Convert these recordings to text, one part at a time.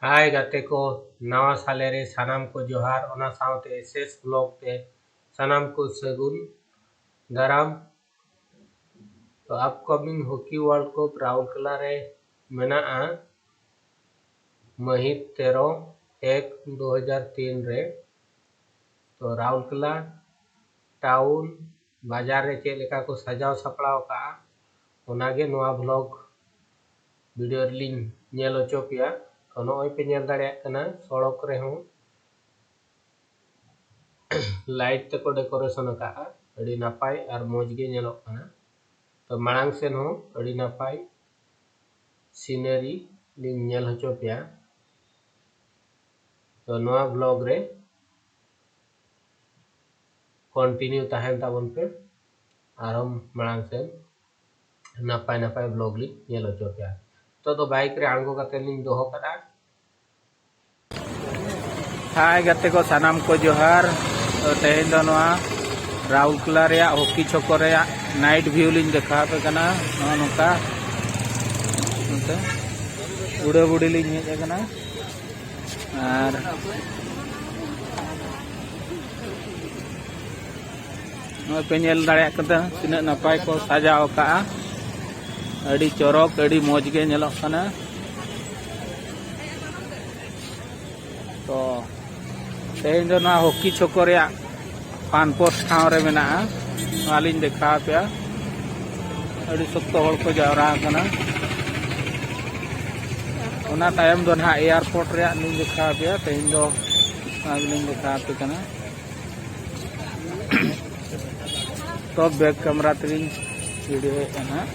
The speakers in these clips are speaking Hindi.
हाय गाते को नवा साले रे सानाम को जोहार ओना साउते एसएस ब्लॉग ते सानाम को सगुन दाराम। तो upcoming hockey world cup Rourkela रे मेनाआ महित 13/1/2003 रे। तो राउरकेला टाउन बाजार रे चेक लेका को सजाव सपड़ाव का ओनागे नवा ब्लॉग वीडियो रिलीज नेल ओचो पिया। तो नॉय पे नेल दाड़े कना सड़क रे हो लाइट ते को डेकोरेशन का अड़ी नापाय और मौज गे नेलो कना। तो मांग सेन हो अड़ी नापाय सीनरी लिंग नेल होचो पिया। तो नवा ब्लॉग रे कंटिन्यू ताहेन ताबन पे आरम मांग सेन नापाय नापाय ब्लॉग लिंग नेल होचो पिया। तो बाइक रे आंगो काते लिंग दोहो कदा। हाय गाते को सानाम को जोहार। तो तेहेन दो नवा राउरकेला रे हॉकी छको रे नाइट व्यू लिंग देखा पे कना नोका उड़े बुड़ी लिंग हेज कना और नोय पे नेल दाड़े कदा तिना नापाय को सजाव का अड़ी चौरक अड़ी मौज गे नेलोग कना। तो तेहेन दो ना हॉकी छको रे पान पोस्ट ठाव रे मेना वालिन देखा पे अड़ी सख्तो हड़ को जावरा कना। ओना तायम दो ना एयरपोर्ट रे लिंग देखा पे तेहेन दो आगलिंग देखा पे कना। तो बैक कैमरा तलिंग वीडियो है कना।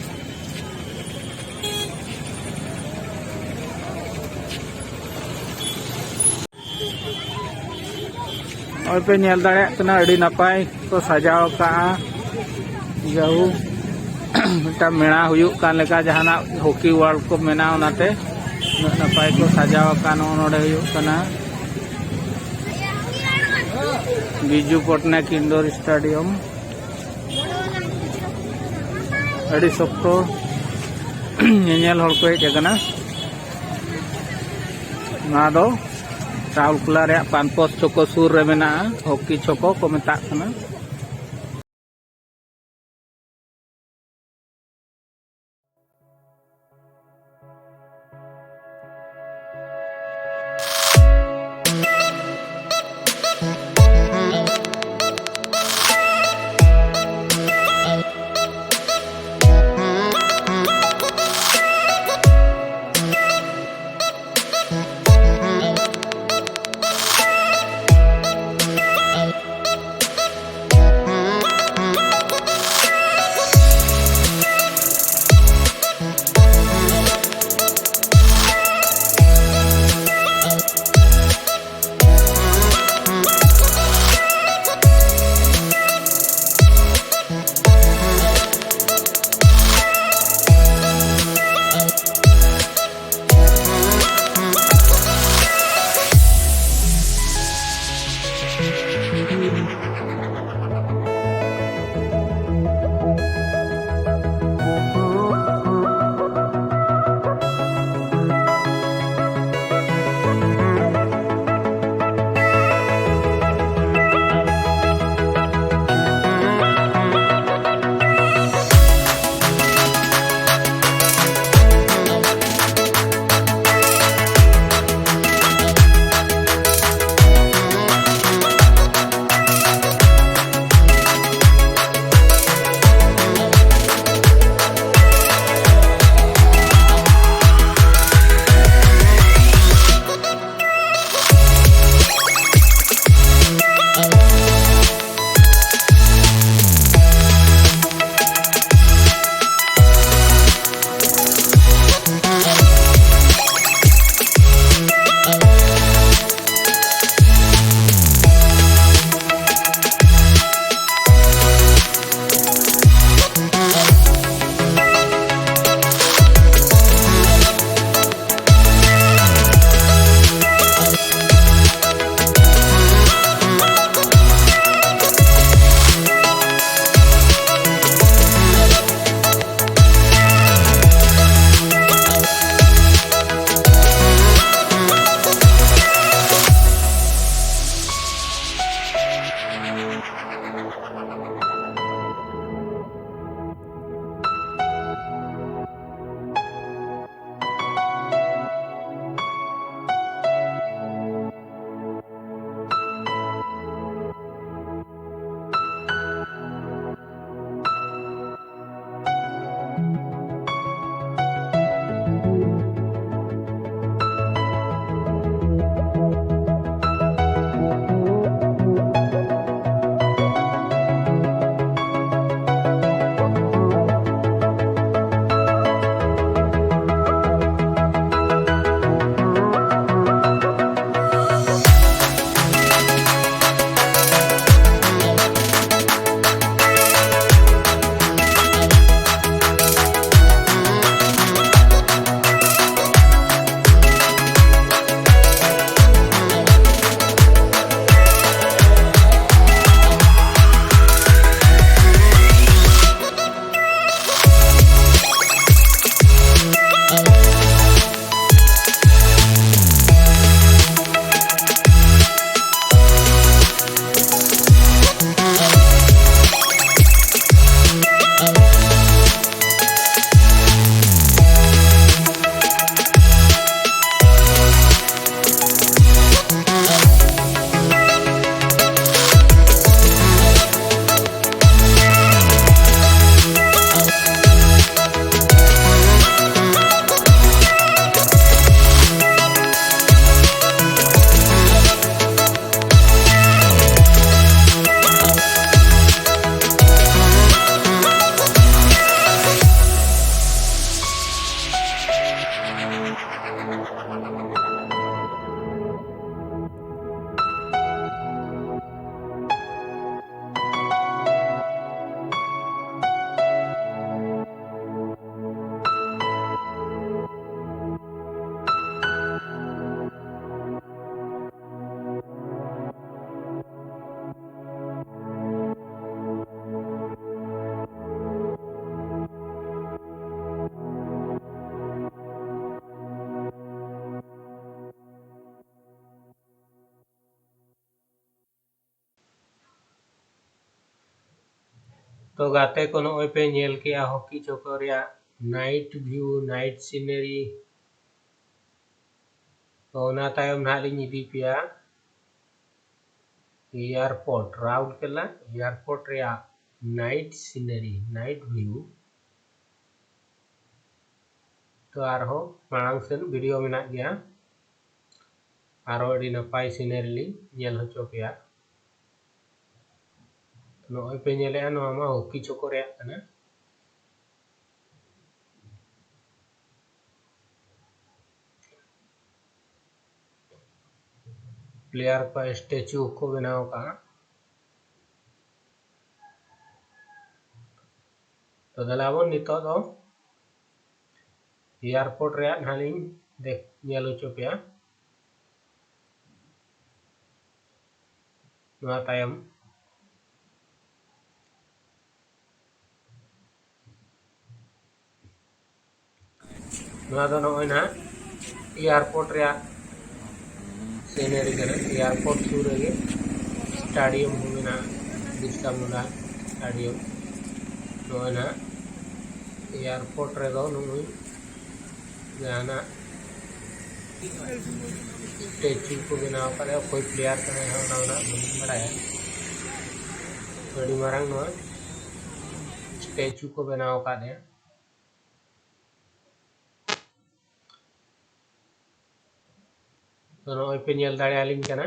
और पे नेल दाड़े कना अड़ी नापाय को सजाव का जाऊ मिटा मेणा हुयुक कान लेका जहाना हॉकी वर्ल्ड कप मेना ओनाते नापाय को सजाव का नोडे हुयुक कना बिजू पटनायक इंडोर स्टेडियम अड़ी सख्तो नेल हड़ को हेज कना। ना दो राउरकेला रे पानपोस छको सुर रे मेना हॉकी छको को मेता कना। तो गाते को नॉय पे नेल किया हॉकी चौको रिया नाइट व्यू नाइट सीनरी तो ना तायम ना लिंग इदी पिया एयरपोर्ट राउरकेला एयरपोर्ट रिया नाइट सीनरी नाइट व्यू तो आरो मांग सेन वीडियो मेना गया आरो अडी नपाय सीनरी लिंग नेल होचो पिया नॉय पे नेले नो मा हॉकी चौको रिया कना प्लेयर का स्टैचू को बनाओ का तो दलाबो नितो दो एयरपोर्ट रे नालिंग देख नेल होचो पिया नुआ तायम नुआ दो नॉय ना एयरपोर्ट रे सीनरी कना एयरपोर्ट सूर रे स्टेडियम होना बिरसा मुंडा स्टेडियम नॉय ना एयरपोर्ट रे दो नुई जाना स्टैचू को बनाव करे कोई प्लेयर कने होना ना बड़ाया बड़ी मारंग नो स्टैचू को बनाव का दे तो नॉय पे नेल दाड़े आलिंग कना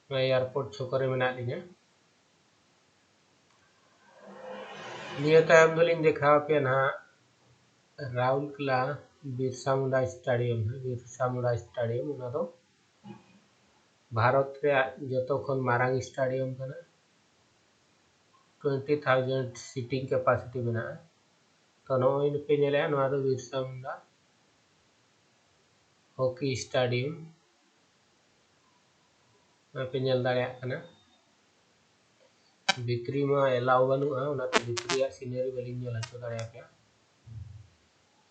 मैं एयरपोर्ट छोकरे में ना लिंगे निये तायम दोलिंग देखा पे ना राउरकेला बिरसा मुंडा स्टेडियम है बिरसा मुंडा स्टेडियम उना दो भारत रे जतो खन मारांग स्टेडियम कना 20,000 सीटिंग कैपेसिटी बना तो नॉय पे नेले नो दो बिरसा मुंडा हॉकी स्टेडियम पे नेल दाड़े कना बिक्री में एलाउ बनुआ उना तो बिक्री सीनरी बलिंग नेल हचो दाड़े पे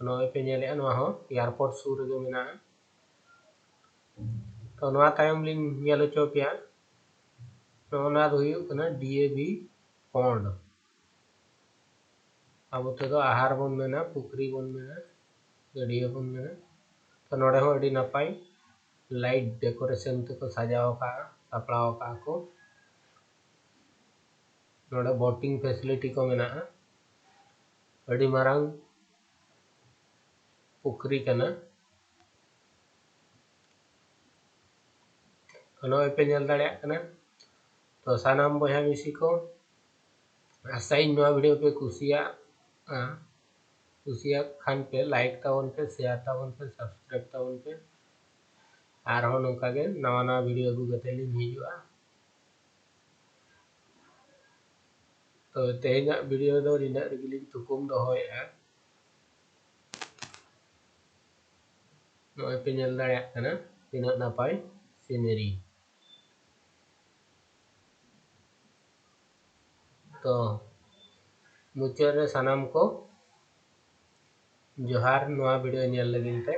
नॉय पे नेले नो हो एयरपोर्ट सूर रे मेना तो नवा तायम लिंग नेल हचो पे नोना दो हुयु कना डीएबी पॉन्ड अब तो आहार बन मेना पुखरी बन मेना गड़िया बन मेना तो नोड़े हो अडी नपाय लाइट डेकोरेशन को सजाओ का सपड़ाओ का को नोड़े बोटिंग फैसिलिटी को मेना अडी मारंग पुखरी कना नॉय पे नेल दाड़े कना तो सानाम बहा मिसी को आसाई नवा वीडियो पे कुसिया खान पे लाइक तावन पे शेयर तावन पे सब्सक्राइब तावन पे आर हो नोका के नवा नवा वीडियो अगू गते लिंग हिजुआ तो तेना वीडियो दो रिना रिगिलिंग तुकुम दोहोया नॉय पे नेल दाड़े कना तिना नापाय सीनरी तो मुचाद रे सानाम को जोहार नवा वीडियो नेल लगिन ते